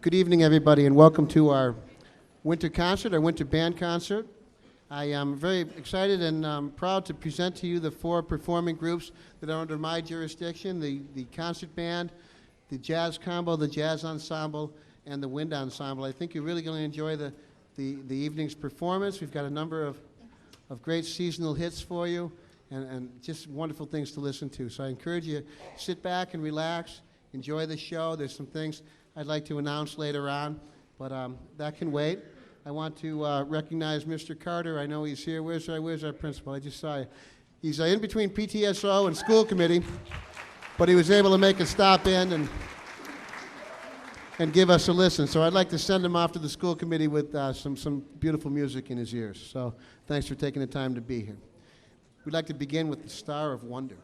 Good evening, everybody, and welcome to our winter concert, our winter band concert. I am very excited and proud to present to you the four performing groups that are under my jurisdiction, the concert band, the jazz combo, the jazz ensemble, and the wind ensemble. I think you're really going to enjoy the evening's performance. We've got a number of great seasonal hits for you and just wonderful things to listen to. So I encourage you to sit back and relax, enjoy the show. There's some things I'd like to announce later on, but that can wait. I want to recognize Mr. Carter. I know he's here. Where's our principal? I just saw you. He's in between PTSO and school committee, but he was able to make a stop in and give us a listen. So I'd like to send him off to the school committee with some beautiful music in his ears. So thanks for taking the time to be here. We'd like to begin with the Star of Wonder.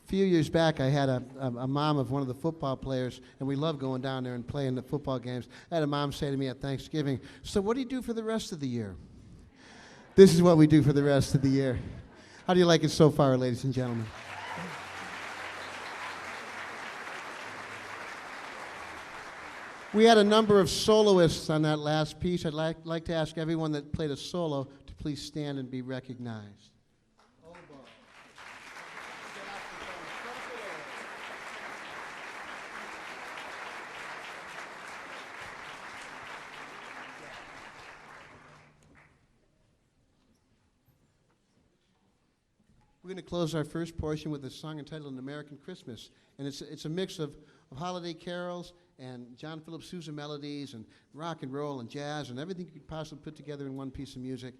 A few years back, I had a mom of one of the football players, and we love going down there and playing the football games. I had a mom say to me at Thanksgiving, "So what do you do for the rest of the year?" This is what we do for the rest of the year. How do you like it so far, ladies and gentlemen? We had a number of soloists on that last piece. I'd like to ask everyone that played a solo to please stand and be recognized. We're going to close our first portion with a song entitled An American Christmas. And it's a mix of holiday carols and John Philip Sousa melodies and rock and roll and jazz and everything you could possibly put together in one piece of music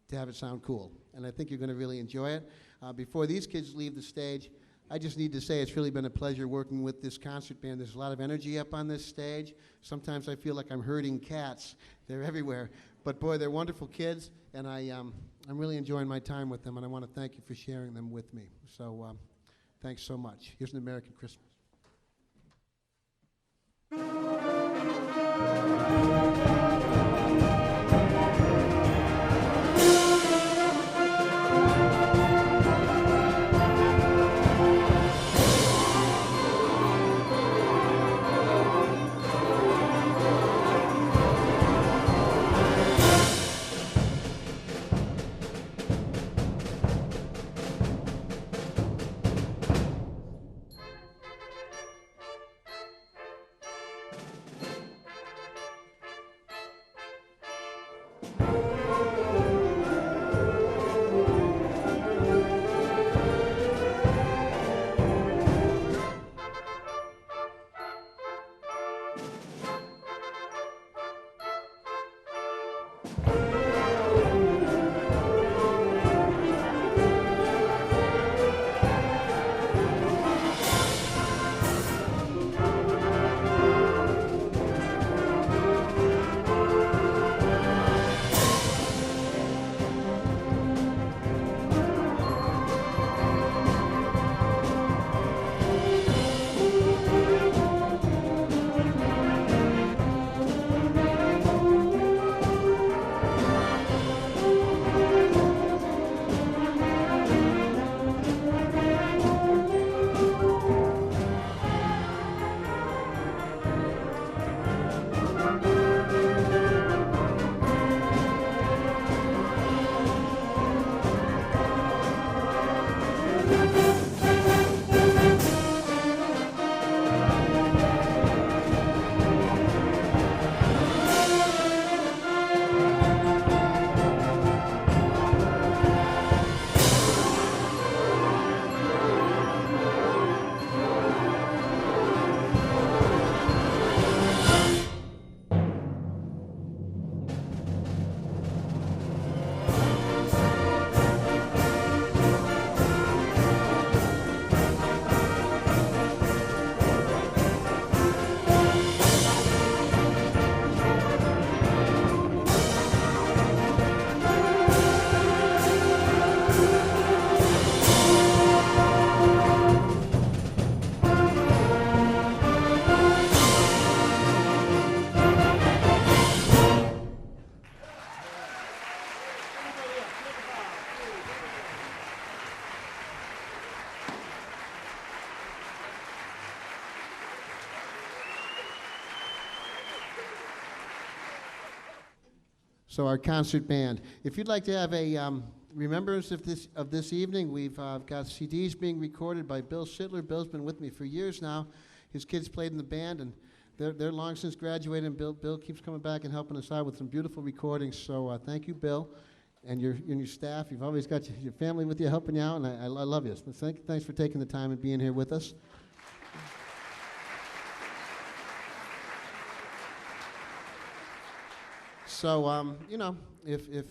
to have it sound cool. And I think you're going to really enjoy it. Before these kids leave the stage, I just need to say it's really been a pleasure working with this concert band. There's a lot of energy up on this stage. Sometimes I feel like I'm herding cats. They're everywhere. But boy, they're wonderful kids, and I'm really enjoying my time with them, and I want to thank you for sharing them with me. So thanks so much. Here's An American Christmas. So our concert band. If you'd like to have a remembrance of this evening, we've got CDs being recorded by Bill Sittler. Bill's been with me for years now. His kids played in the band, and they're long since graduated. And Bill keeps coming back and helping us out with some beautiful recordings. So thank you, Bill, and your staff. You've always got your family with you, helping you out, and I love you. So thanks for taking the time and being here with us. So, you know, if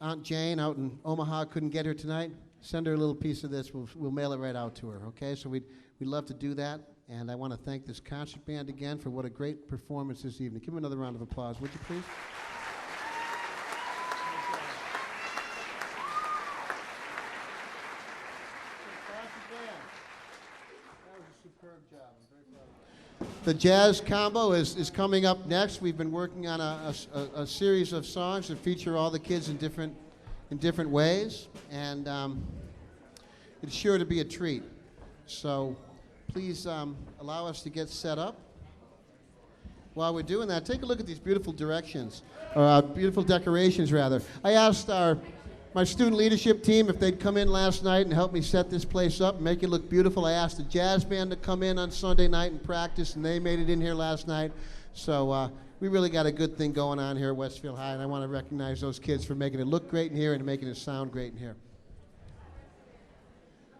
Aunt Jane out in Omaha couldn't get her tonight, send her a little piece of this. We'll mail it right out to her, okay? So we'd love to do that. And I want to thank this concert band again for what a great performance this evening. Give them another round of applause, would you please? The jazz combo is coming up next. We've been working on a series of songs that feature all the kids in different ways, and it's sure to be a treat. So please allow us to get set up. While we're doing that, take a look at these beautiful decorations, rather. I asked my student leadership team if they'd come in last night and help me set this place up and make it look beautiful. I asked the jazz band to come in on Sunday night and practice, and they made it in here last night. So we really got a good thing going on here at Westfield High, and I want to recognize those kids for making it look great in here and making it sound great in here.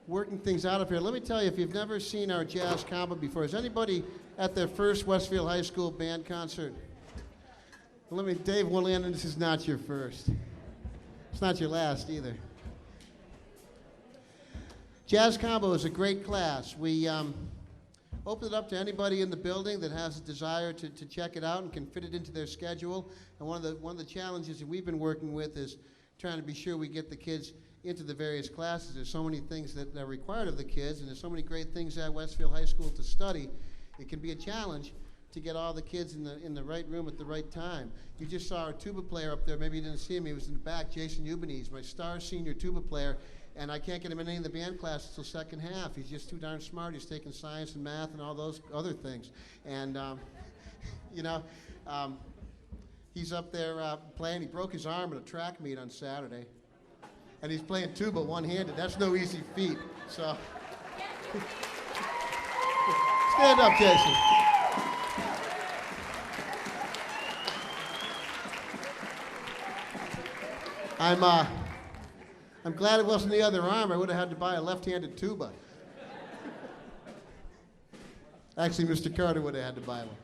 working things out up here. Let me tell you, if you've never seen our jazz combo before, is anybody at their first Westfield High School band concert? Dave Willandon, this is not your first. It's not your last either. Jazz combo is a great class. We open it up to anybody in the building that has a desire to check it out and can fit it into their schedule. And one of the challenges that we've been working with is trying to be sure we get the kids into the various classes. There's so many things that are required of the kids, and there's so many great things at Westfield High School to study. It can be a challenge to get all the kids in the right room at the right time. You just saw our tuba player up there. Maybe you didn't see him. He was in the back, Jason Eubanese, my star senior tuba player, and I can't get him in any of the band classes until second half. He's just too darn smart. He's taking science and math and all those other things. And, he's up there playing. He broke his arm at a track meet on Saturday. And he's playing tuba one-handed. That's no easy feat. So, stand up, Jason. I'm glad it wasn't the other arm. I would have had to buy a left-handed tuba. Actually, Mr. Carter would have had to buy one.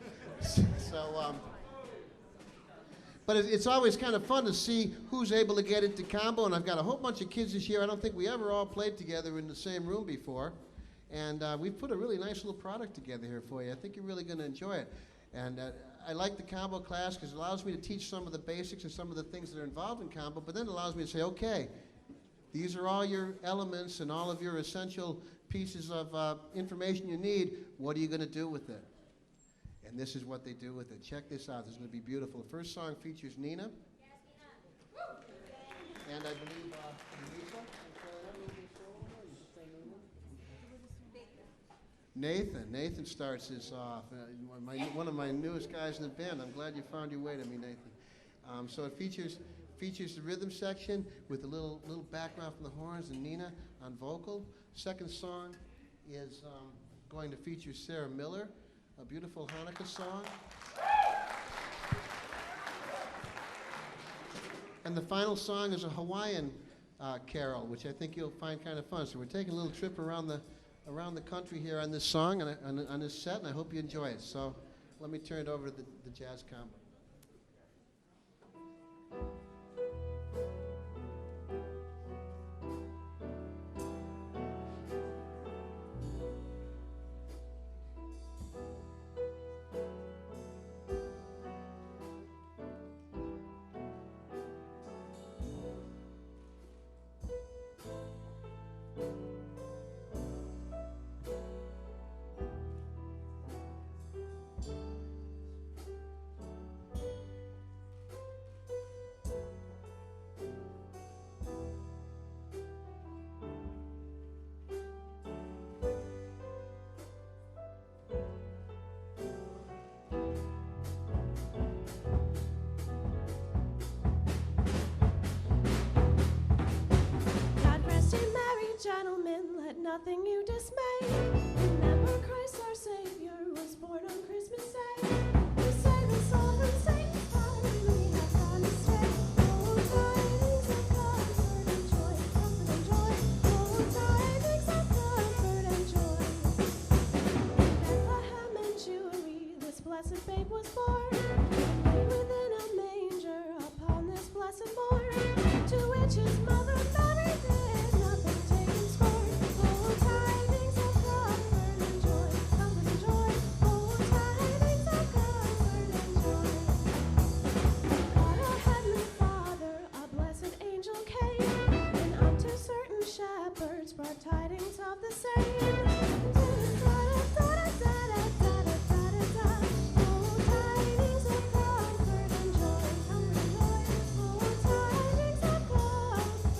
But it's always kind of fun to see who's able to get into combo, and I've got a whole bunch of kids this year. I don't think we ever all played together in the same room before, and we've put a really nice little product together here for you. I think you're really going to enjoy it. And I like the combo class because it allows me to teach some of the basics and some of the things that are involved in combo, but then it allows me to say, okay, these are all your elements and all of your essential pieces of information you need. What are you going to do with it? And this is what they do with it. Check this out. This is going to be beautiful. The first song features Nina. Yes, Nina. And I believe Lisa. Nathan starts this off. One of my newest guys in the band. I'm glad you found your way to me, Nathan. So it features the rhythm section with a little background from the horns and Nina on vocal. Second song is going to feature Sarah Miller, a beautiful Hanukkah song. And the final song is a Hawaiian carol, which I think you'll find kind of fun. So we're taking a little trip around the country here on this song and on this set, and I hope you enjoy it. So let me turn it over to the jazz combo. Gentlemen, let nothing you dismay. Remember Christ our Savior was born on Christmas Day. We say the sovereign saints, we have gone astray. Oh, tidings of comfort and joy, comfort and joy. Oh, tidings of comfort and joy. In Bethlehem and Jewry, this blessed babe was born. Within a manger, upon this blessed morn, to which his mother Mary did nothing taken scorn. Oh, tidings of comfort and joy, comfort and joy. Oh, tidings of comfort and joy. God our heavenly Father, a blessed angel came, and unto certain shepherds brought tidings of the same. Oh, tidings of comfort and joy, comfort and joy. Oh, tidings of comfort.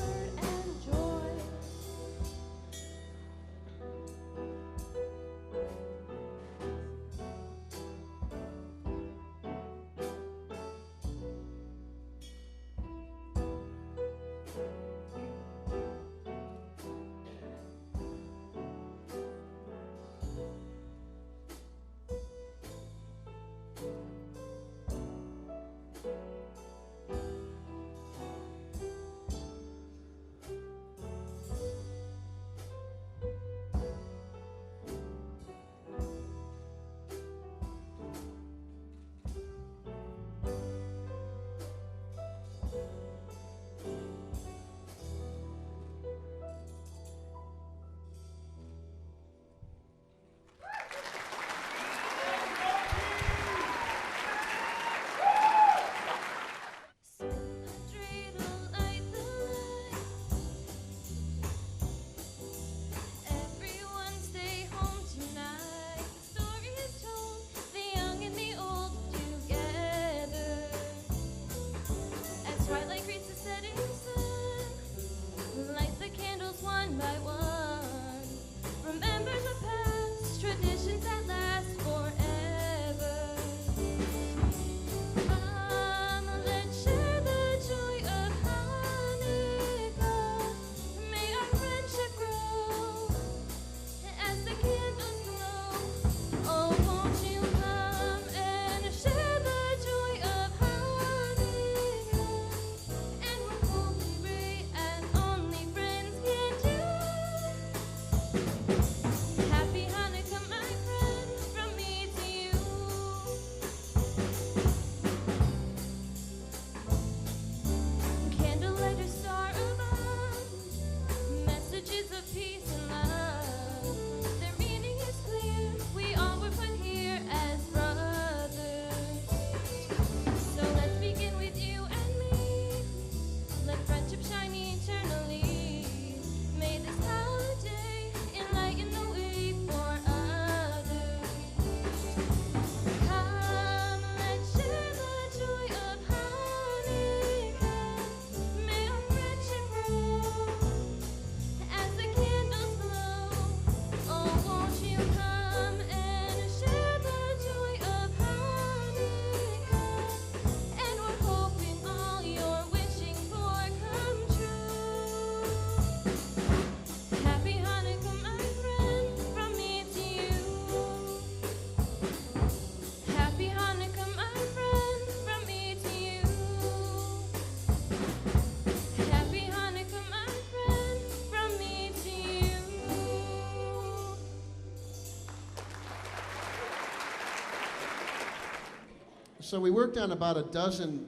So we worked on about a dozen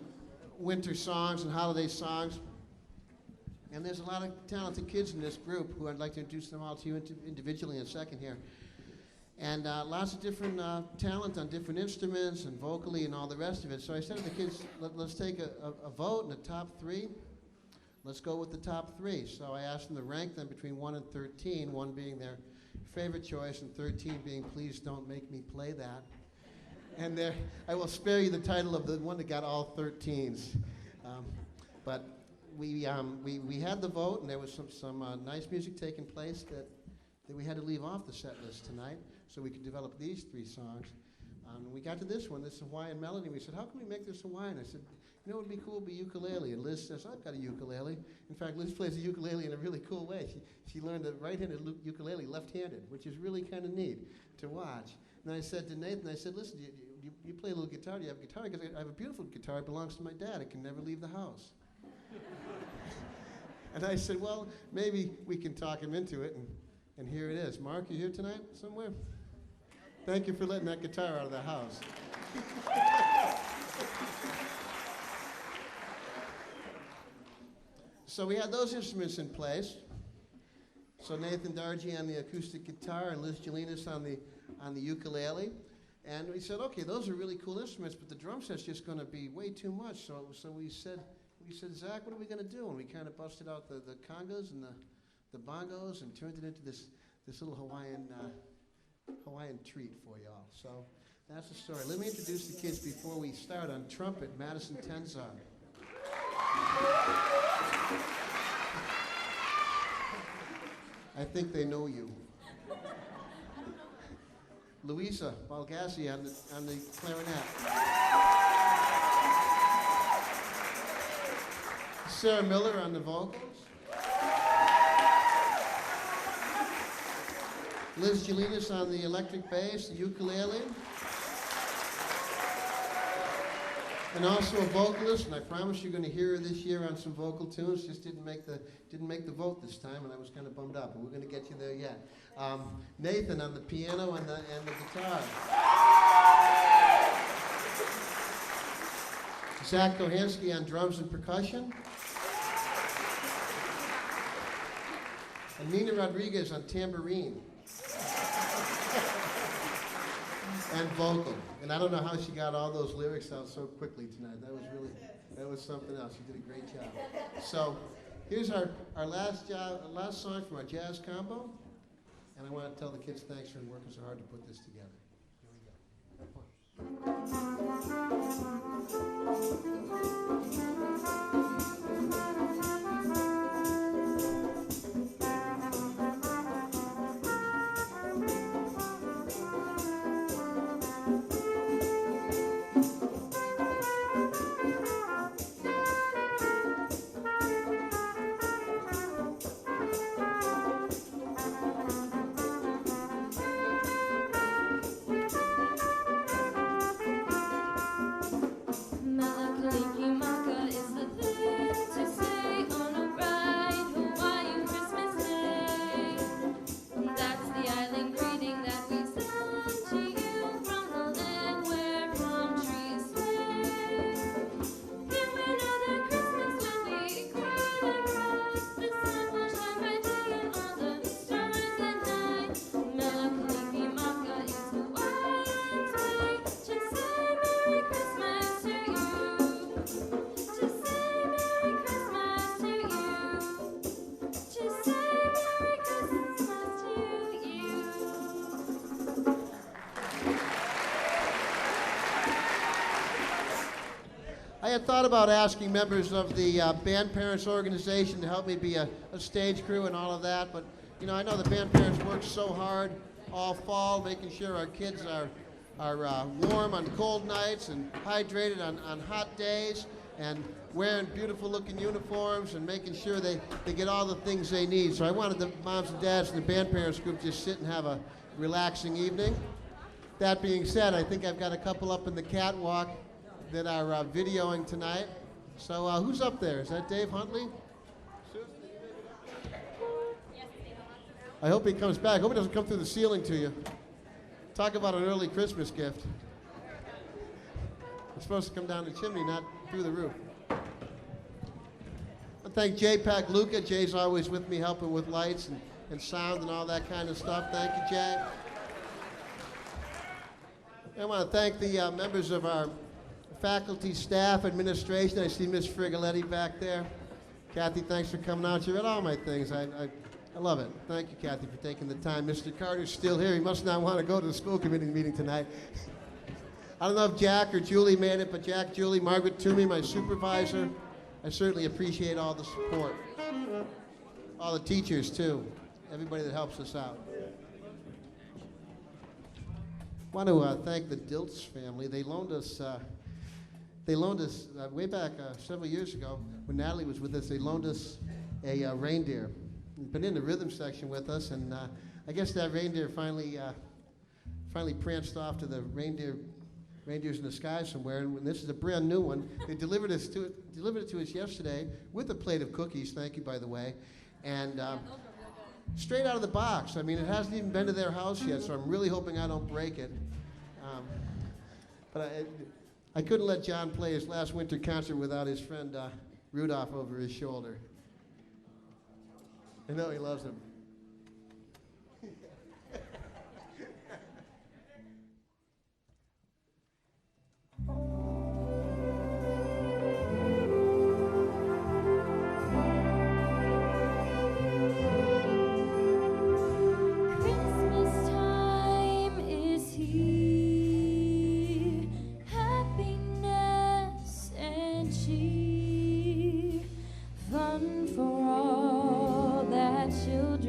winter songs and holiday songs. And there's a lot of talented kids in this group who I'd like to introduce them all to you individually in a second here. And lots of different talent on different instruments and vocally and all the rest of it. So I said to the kids, let's take a vote in the top three. Let's go with the top three. So I asked them to rank them between 1 and 13, 1 being their favorite choice and 13 being Please Don't Make Me Play That. And I will spare you the title of the one that got all 13s. But we had the vote, and there was some nice music taking place that we had to leave off the set list tonight so we could develop these 3 songs. And we got to this one, this Hawaiian melody. We said, how can we make this Hawaiian? I said, you know what would be cool would be ukulele. And Liz says, I've got a ukulele. In fact, Liz plays a ukulele in a really cool way. She learned a right-handed ukulele left-handed, which is really kind of neat to watch. And I said to Nathan, I said, listen, you play a little guitar. Do you have a guitar? Because I have a beautiful guitar. It belongs to my dad. It can never leave the house. And I said, well, maybe we can talk him into it. And here it is. Mark, you here tonight somewhere? Thank you for letting that guitar out of the house. So we had those instruments in place. So Nathan Dargy on the acoustic guitar and Liz Jelinas on the ukulele. And we said, okay, those are really cool instruments, but the drum set's just going to be way too much. So we said, Zach, what are we going to do? And we kind of busted out the congas and the bongos and turned it into this little Hawaiian treat for y'all. So that's the story. Let me introduce the kids before we start. On trumpet, Madison Tenzar. I think they know you. Louisa Balgassi on the clarinet. Sarah Miller on the vocals. Liz Jelinas on the electric bass, the ukulele. And also a vocalist, and I promise you're going to hear her this year on some vocal tunes. Just didn't make the vote this time, and I was kind of bummed out, but we're going to get you there yet. Nathan on the piano and the guitar. Zach Kohansky on drums and percussion. And Nina Rodriguez on tambourine. And vocal. And I don't know how she got all those lyrics out so quickly tonight. That was something else. She did a great job. So here's our last song from our jazz combo. And I want to tell the kids thanks for working so hard to put this together. I had thought about asking members of the band parents organization to help me be a stage crew and all of that, but you know, I know the band parents work so hard all fall, making sure our kids are warm on cold nights and hydrated on hot days and wearing beautiful looking uniforms and making sure they get all the things they need. So I wanted the moms and dads and the band parents group just sit and have a relaxing evening. That being said, I think I've got a couple up in the catwalk that are videoing tonight. So who's up there? Is that Dave Huntley? I hope he comes back. I hope he doesn't come through the ceiling to you. Talk about an early Christmas gift. It's supposed to come down the chimney, not through the roof. I thank J-Pack Luca. Jay's always with me helping with lights and sound and all that kind of stuff. Thank you, Jay. I want to thank the members of our faculty, staff, administration. I see Miss Frigoletti back there. Kathy, thanks for coming out. You read all my things. I love it. Thank you, Kathy, for taking the time. Mr. Carter's still here. He must not want to go to the school committee meeting tonight. I don't know if Jack or Julie made it, but Jack, Julie, Margaret Toomey, my supervisor, I certainly appreciate all the support. All the teachers, too. Everybody that helps us out. I want to thank the Diltz family. They loaned us way back several years ago when Natalie was with us. They loaned us a reindeer. He's been in the rhythm section with us, and I guess that reindeer finally pranced off to the reindeers in the sky somewhere. And this is a brand new one. They delivered it to us yesterday with a plate of cookies. Thank you, by the way, and straight out of the box. I mean, it hasn't even been to their house yet, so I'm really hoping I don't break it. But I couldn't let John play his last winter concert without his friend Rudolph over his shoulder. I know he loves him. Christmas time is here, happiness and cheer, fun for all that children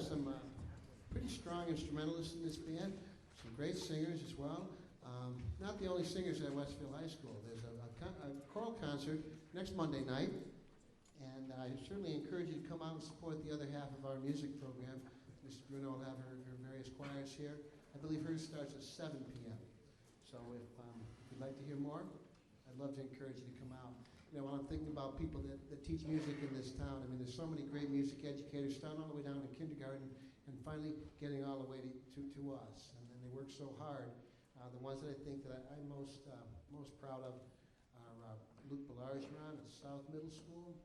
have some pretty strong instrumentalists in this band, some great singers as well. Not the only singers at Westfield High School. There's a choral concert next Monday night, and I certainly encourage you to come out and support the other half of our music program. Mrs. Bruno will have her various choirs here. I believe hers starts at 7 p.m. So if you'd like to hear more, I'd love to encourage you to come out. You know, when I'm thinking about people that teach music in this town, I mean, there's so many great music educators, starting all the way down to kindergarten and finally getting all the way to us. And they work so hard. The ones that I think that I'm most proud of are Luke Belargeron at South Middle School.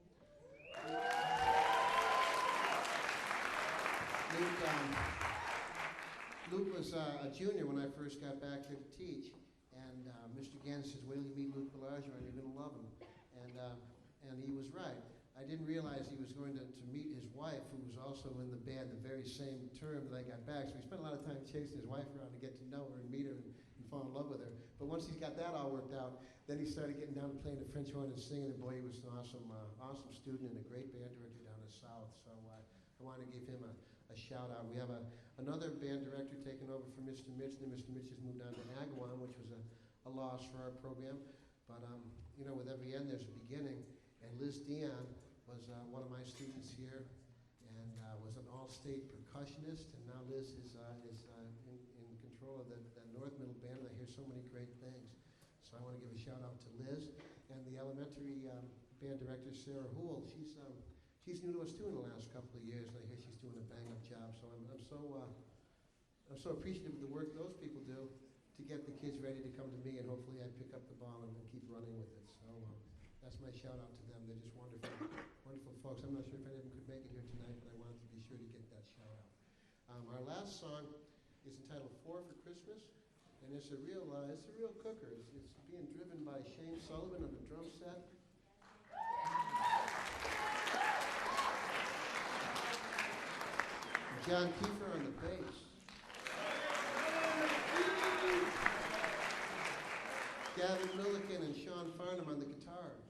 Luke was a junior when I first got back here to teach, and Mr. Gannon says, "Wait till you meet Luke Belargeron, you're going to love him." And he was right. I didn't realize he was going to meet his wife, who was also in the band the very same term that I got back. So he spent a lot of time chasing his wife around to get to know her and meet her and fall in love with her. But once he's got that all worked out, then he started getting down to playing the French horn and singing. And boy, he was an awesome student and a great band director down in the South. So I want to give him a shout out. We have another band director taking over from Mr. Mitch. And Mr. Mitch has moved on to Agawam, which was a loss for our program. But you know, with every end, there's a beginning. And Liz Dion was one of my students here, and was an all-state percussionist. And now Liz is in control of the North Middle Band, and I hear so many great things. So I want to give a shout out to Liz and the elementary band director, Sarah Houle. She's new to us too in the last couple of years, and I hear she's doing a bang-up job. So I'm so appreciative of the work those people do to get the kids ready to come to me, and hopefully I pick up the ball and keep running with it. So that's my shout out to them. They're just wonderful, wonderful folks. I'm not sure if any of them could make it here tonight, but I wanted to be sure to get that shout out. Our last song is entitled "4 for Christmas," and it's a real cooker. It's being driven by Shane Sullivan on the drum set. John Kiefer on the bass. Gavin Milliken and Sean Farnham on the guitars.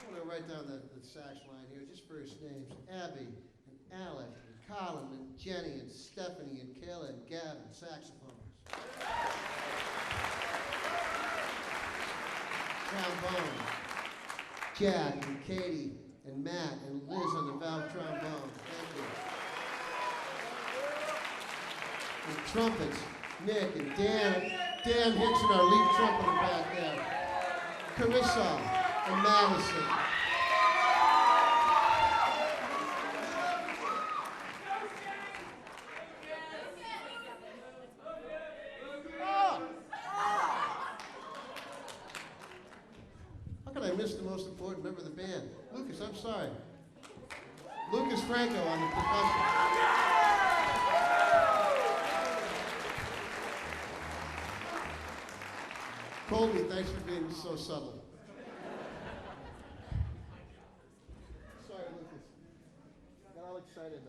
I'm going to write down the sax line here, just first names. Abby and Alec and Colin and Jenny and Stephanie and Kayla and Gavin, saxophones. Trombone. Jack and Katie and Matt and Liz on the valve trombone. Thank you. And trumpets, Nick and Dan Hickson, our lead trumpeter back there. Carissa and Madison. How could I miss the most important member of the band? Lucas, I'm sorry. Lucas Franco on the percussion. Colby, thanks for being so subtle. Sorry, Lucas. Got all excited.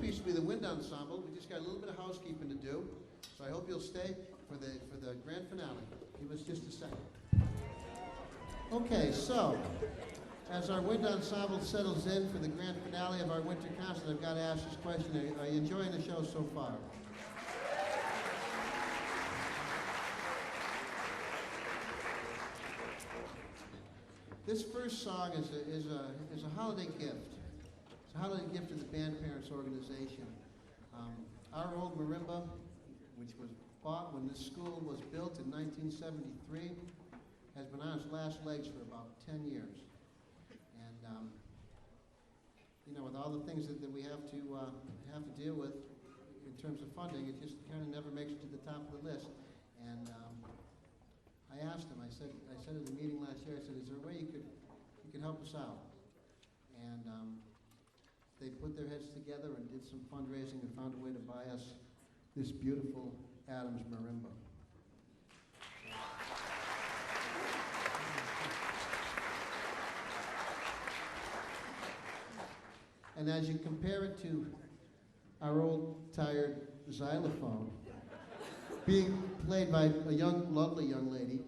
piece will be the wind ensemble. We just got a little bit of housekeeping to do, so I hope you'll stay for the grand finale. Give us just a second. Okay, so as our wind ensemble settles in for the grand finale of our winter concert, I've got to ask this question: are you enjoying the show so far? This first song is a holiday gift. It's a holiday gift to the Band Parents Organization. Our old marimba, which was bought when this school was built in 1973, has been on its last legs for about 10 years. And you know, with all the things that we have to deal with in terms of funding, it just kind of never makes it to the top of the list. And I asked him. I said at the meeting last year, I said, "Is there a way you could help us out?" And they put their heads together and did some fundraising and found a way to buy us this beautiful Adams marimba. And as you compare it to our old tired xylophone, being played by a young, lovely young lady,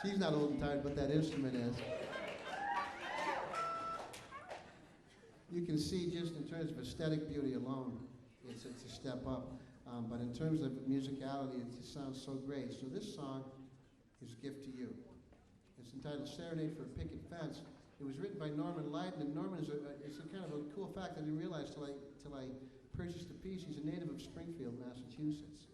she's not old and tired, but that instrument is. You can see just in terms of aesthetic beauty alone, it's a step up. But in terms of musicality, it just sounds so great. So this song is a gift to you. It's entitled Serenade for a Picket Fence. It was written by Norman Lydon, and Norman is it's a kind of a cool fact that I didn't realize till I purchased the piece. He's a native of Springfield, Massachusetts.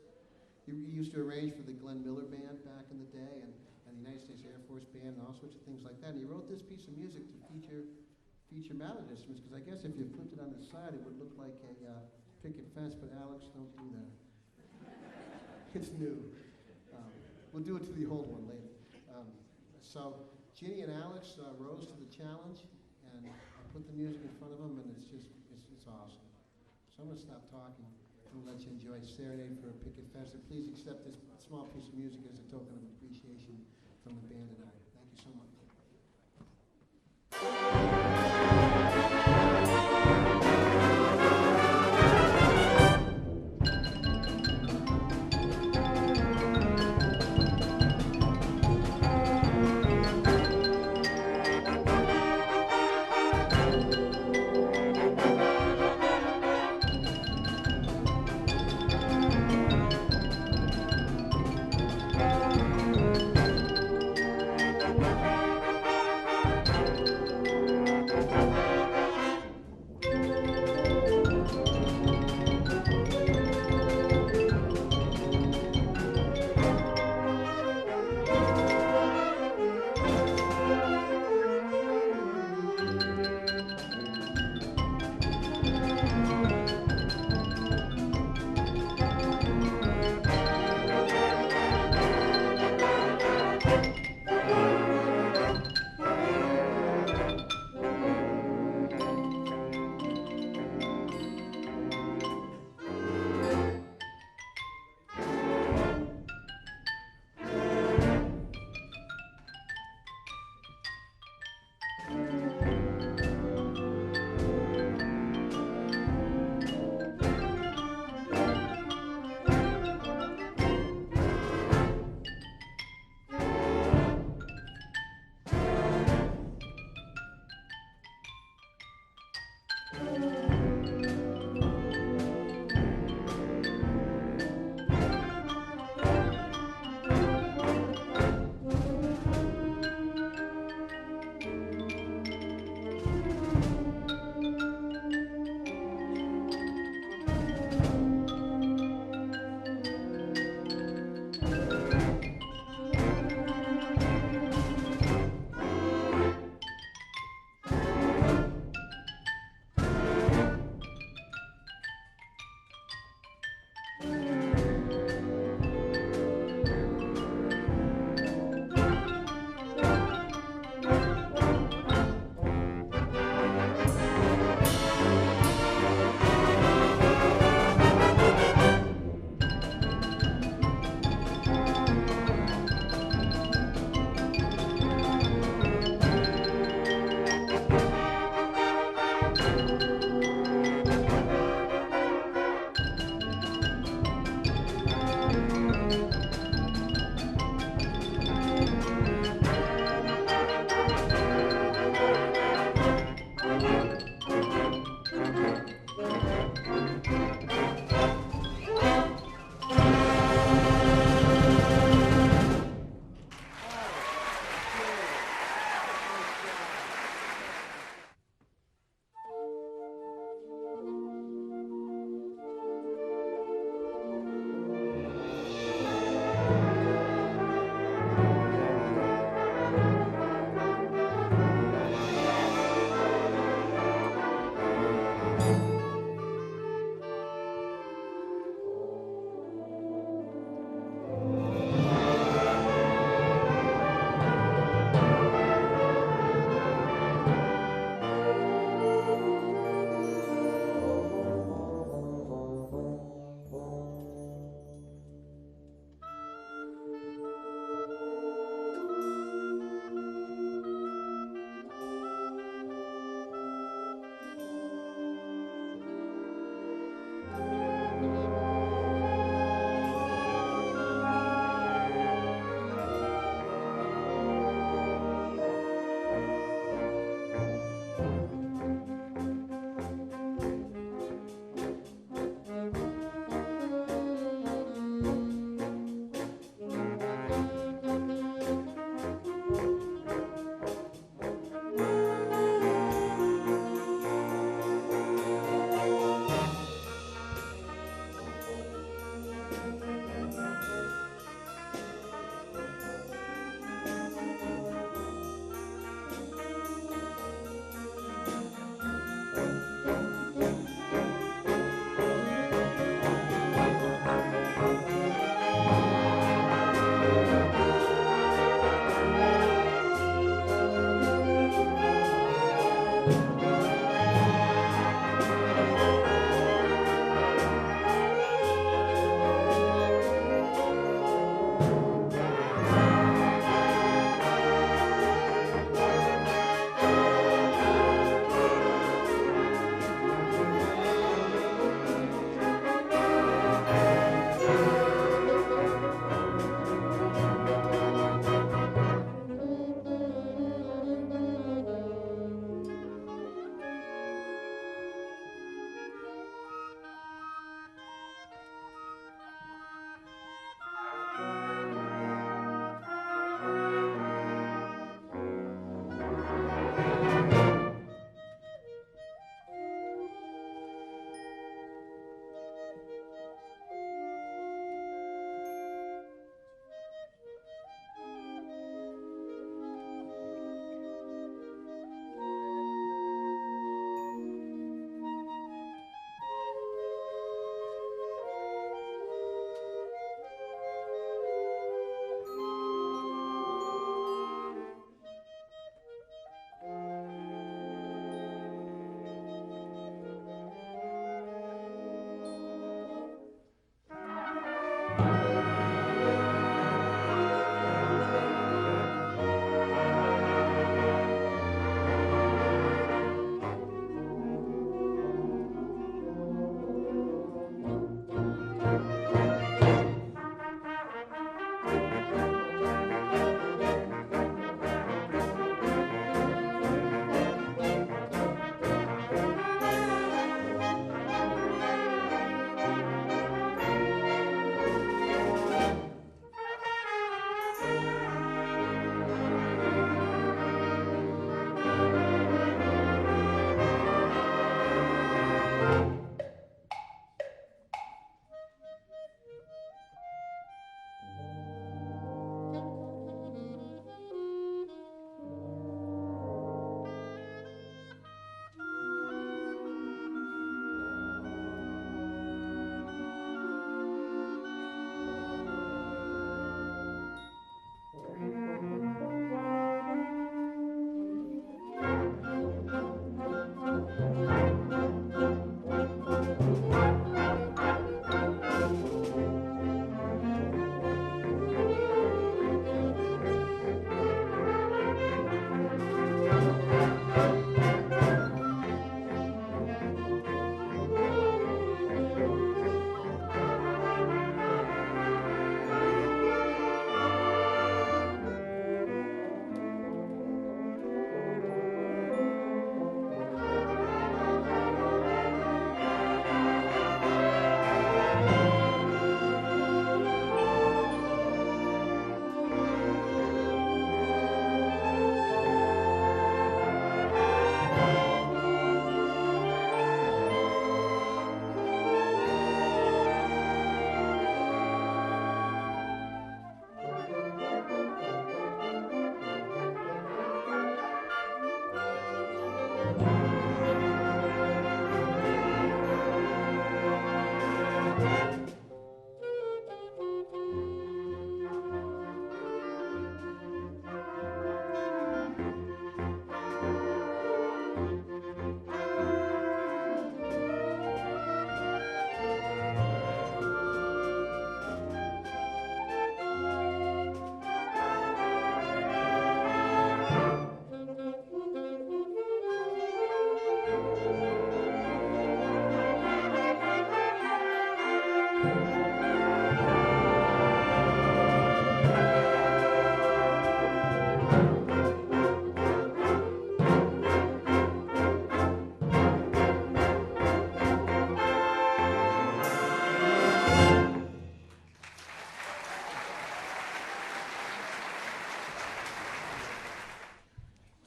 He used to arrange for the Glenn Miller Band back in the day, and the United States Air Force Band, and all sorts of things like that. And he wrote this piece of music to feature mallet instruments, because I guess if you flipped it on the side, it would look like a picket fence, but Alex, don't do that. It's new. We'll do it to the old one later. So Ginny and Alex rose to the challenge, and I put the music in front of them, and it's awesome. So I'm going to stop talking and let you enjoy Serenade for a Picket Fence. And please accept this small piece of music as a token of appreciation from the band and I. Thank you so much.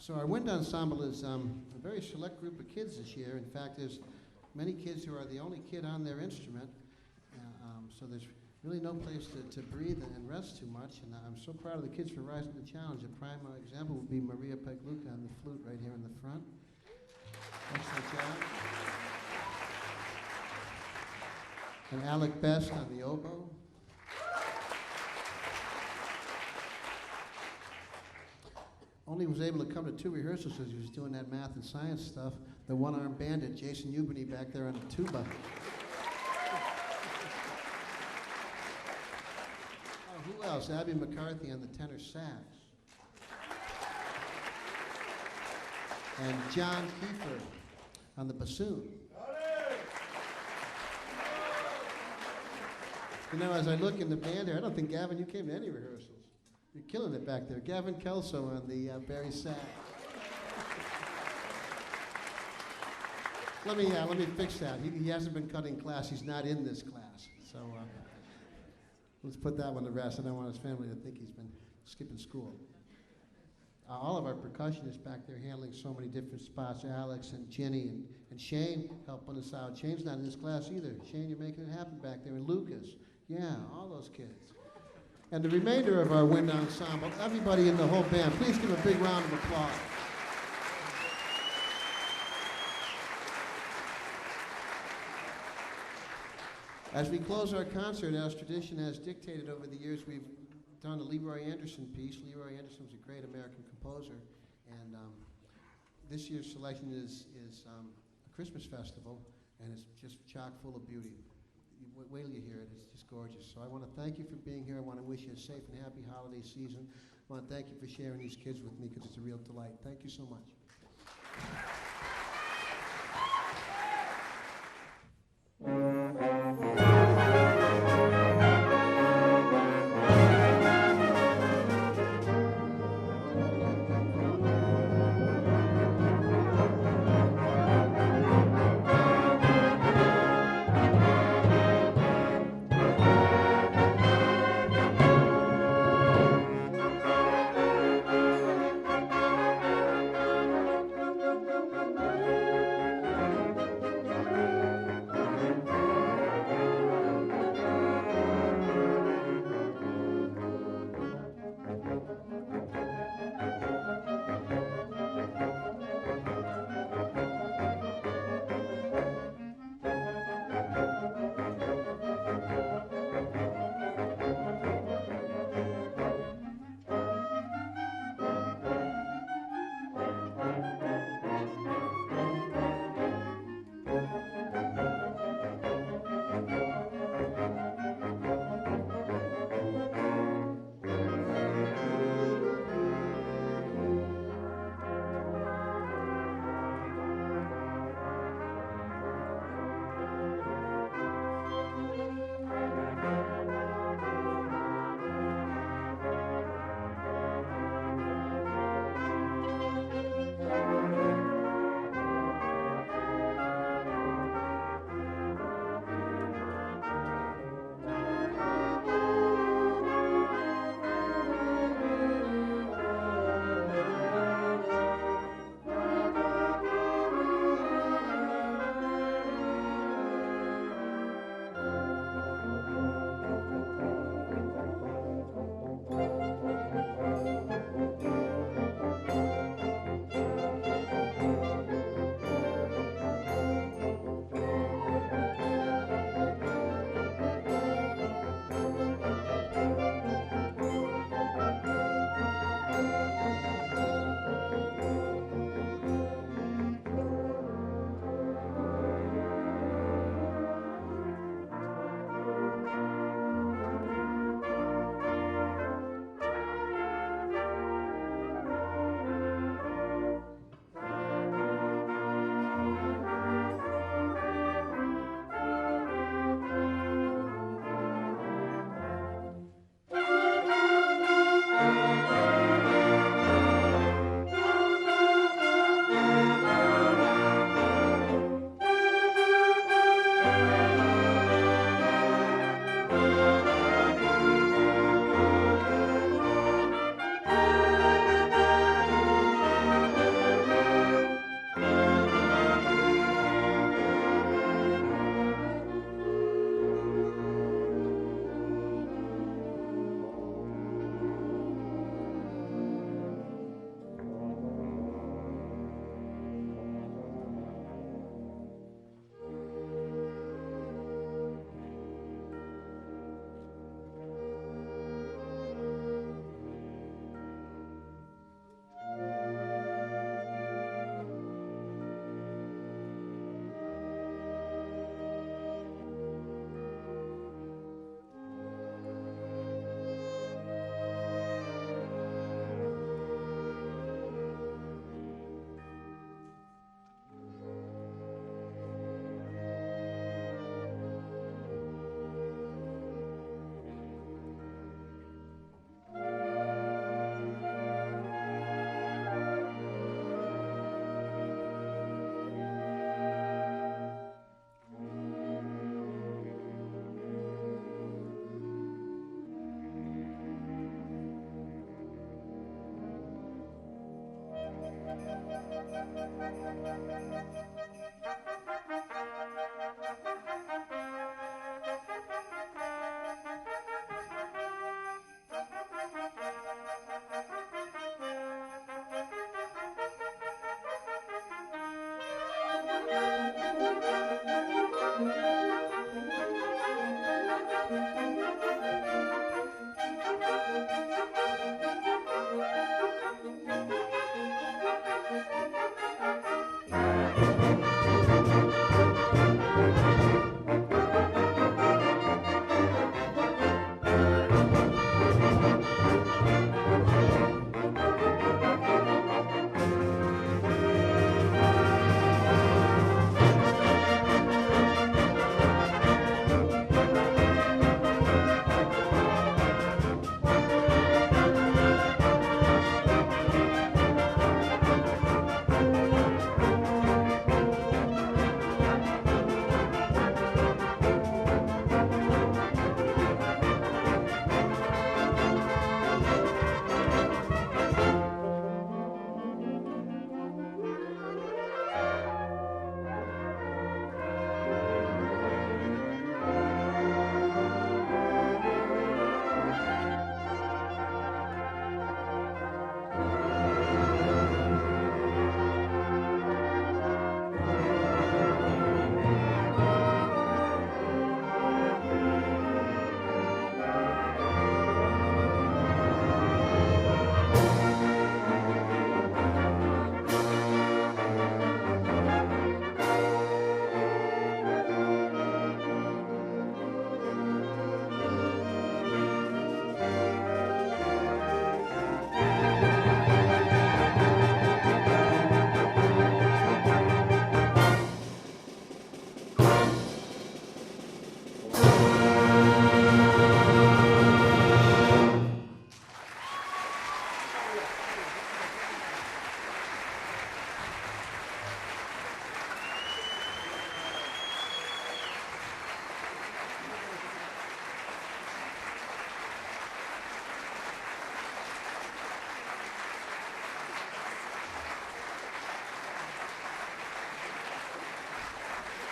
So our wind ensemble is a very select group of kids this year. In fact, there's many kids who are the only kid on their instrument. So there's really no place to breathe and rest too much. And I'm so proud of the kids for rising to the challenge. A prime example would be Maria Pegluka on the flute right here in the front. Excellent job. And Alec Best on the oboe. Only was able to come to 2 rehearsals because he was doing that math and science stuff. The one-armed bandit, Jason Ubany, back there on the tuba. Oh, who else? Abby McCarthy on the tenor sax. And John Kiefer on the bassoon. You know, as I look in the band here, I don't think, Gavin, you came to any rehearsals. You're killing it back there. Gavin Kelso on the Barry sax. Let me fix that. He hasn't been cutting class. He's not in this class. So let's put that one to rest. I don't want his family to think he's been skipping school. All of our percussionists back there handling so many different spots. Alex and Jenny and Shane helping us out. Shane's not in this class either. Shane, you're making it happen back there. And Lucas. Yeah, all those kids. And the remainder of our wind ensemble, everybody in the whole band, please give a big round of applause. As we close our concert, as tradition has dictated over the years, we've done a Leroy Anderson piece. Leroy Anderson was a great American composer, and this year's selection is a Christmas festival, and it's just chock full of beauty. Wait till you hear it. It's just gorgeous. So I want to thank you for being here. I want to wish you a safe and happy holiday season. I want to thank you for sharing these kids with me because it's a real delight. Thank you so much.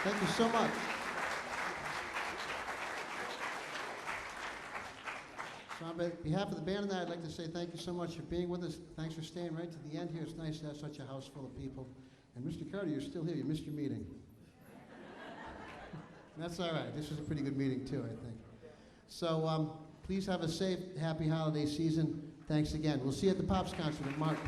Thank you so much. So on behalf of the band and I, I'd like to say thank you so much for being with us. Thanks for staying right to the end here. It's nice to have such a house full of people. And Mr. Carter, you're still here. You missed your meeting. That's all right. This was a pretty good meeting, too, I think. So please have a safe, happy holiday season. Thanks again. We'll see you at the Pops concert in March.